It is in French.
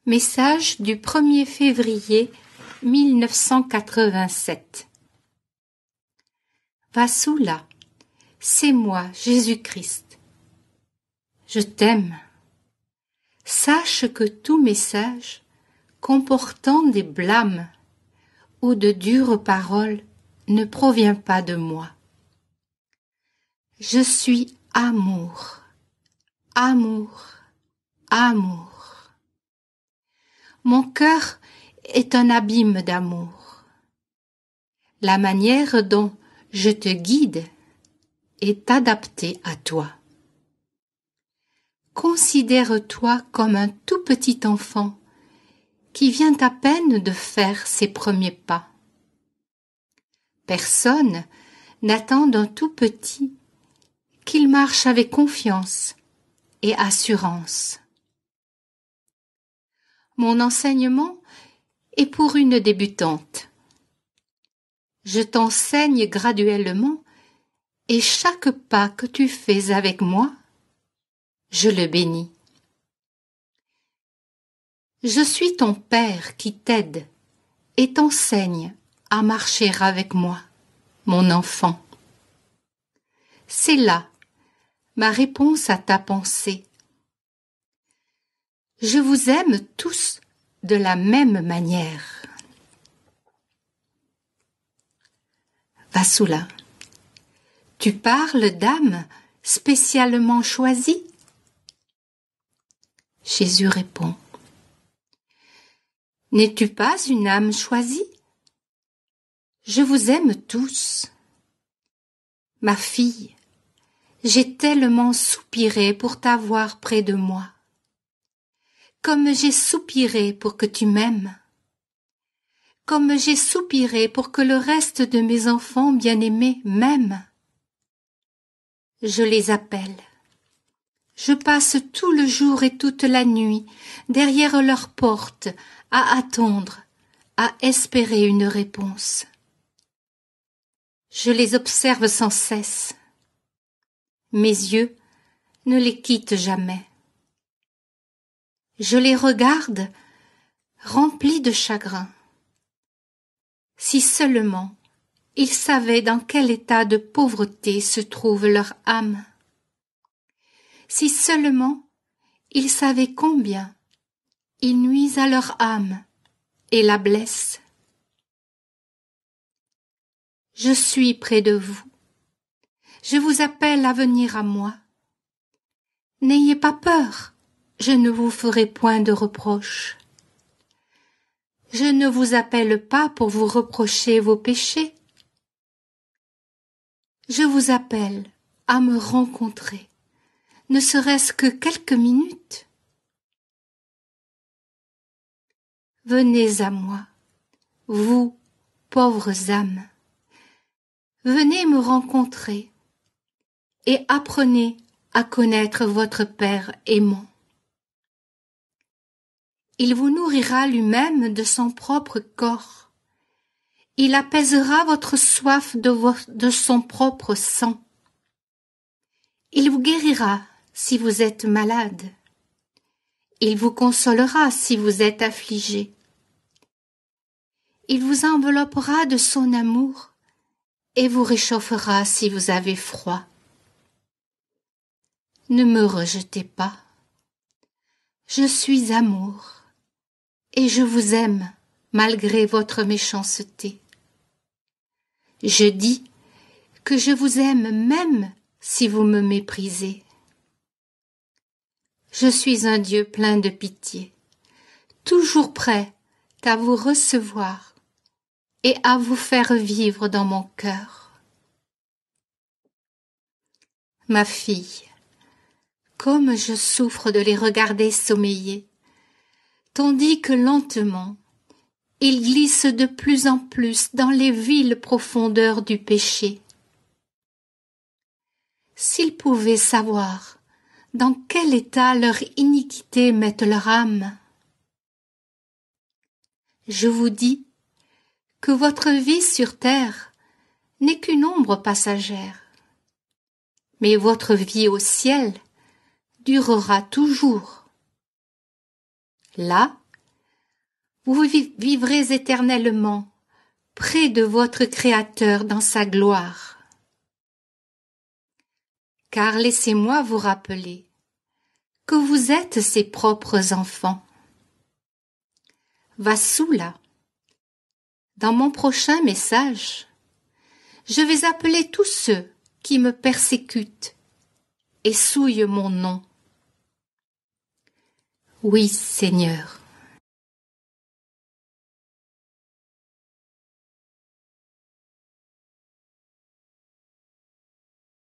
Message du 1er février 1987. Vassoula, c'est moi, Jésus-Christ. Je t'aime. Sache que tout message comportant des blâmes ou de dures paroles ne provient pas de moi. Je suis amour, amour, amour. Mon cœur est un abîme d'amour. La manière dont je te guide est adaptée à toi. Considère-toi comme un tout petit enfant qui vient à peine de faire ses premiers pas. Personne n'attend d'un tout petit qu'il marche avec confiance et assurance. Mon enseignement est pour une débutante. Je t'enseigne graduellement et chaque pas que tu fais avec moi, je le bénis. Je suis ton Père qui t'aide et t'enseigne à marcher avec moi, mon enfant. C'est là ma réponse à ta pensée. Je vous aime tous de la même manière. Vassoula, tu parles d'âme spécialement choisie? Jésus répond. N'es-tu pas une âme choisie? Je vous aime tous. Ma fille, j'ai tellement soupiré pour t'avoir près de moi. Comme j'ai soupiré pour que tu m'aimes, comme j'ai soupiré pour que le reste de mes enfants bien-aimés m'aiment. Je les appelle. Je passe tout le jour et toute la nuit derrière leur porte à attendre, à espérer une réponse. Je les observe sans cesse. Mes yeux ne les quittent jamais. Je les regarde, remplis de chagrin. Si seulement ils savaient dans quel état de pauvreté se trouve leur âme. Si seulement ils savaient combien ils nuisent à leur âme et la blessent. Je suis près de vous. Je vous appelle à venir à moi. N'ayez pas peur. Je ne vous ferai point de reproche. Je ne vous appelle pas pour vous reprocher vos péchés. Je vous appelle à me rencontrer, ne serait-ce que quelques minutes. Venez à moi, vous, pauvres âmes. Venez me rencontrer et apprenez à connaître votre Père aimant. Il vous nourrira lui-même de son propre corps. Il apaisera votre soif de son propre sang. Il vous guérira si vous êtes malade. Il vous consolera si vous êtes affligé. Il vous enveloppera de son amour et vous réchauffera si vous avez froid. Ne me rejetez pas. Je suis amour. Et je vous aime malgré votre méchanceté. Je dis que je vous aime même si vous me méprisez. Je suis un Dieu plein de pitié, toujours prêt à vous recevoir et à vous faire vivre dans mon cœur. Ma fille, comme je souffre de les regarder sommeiller, tandis que lentement, ils glissent de plus en plus dans les viles profondeurs du péché. S'ils pouvaient savoir dans quel état leur iniquité met leur âme. Je vous dis que votre vie sur terre n'est qu'une ombre passagère, mais votre vie au ciel durera toujours. Là, vous vivrez éternellement près de votre Créateur dans sa gloire. Car laissez-moi vous rappeler que vous êtes ses propres enfants. Vassoula, dans mon prochain message, je vais appeler tous ceux qui me persécutent et souillent mon nom. Oui, Seigneur,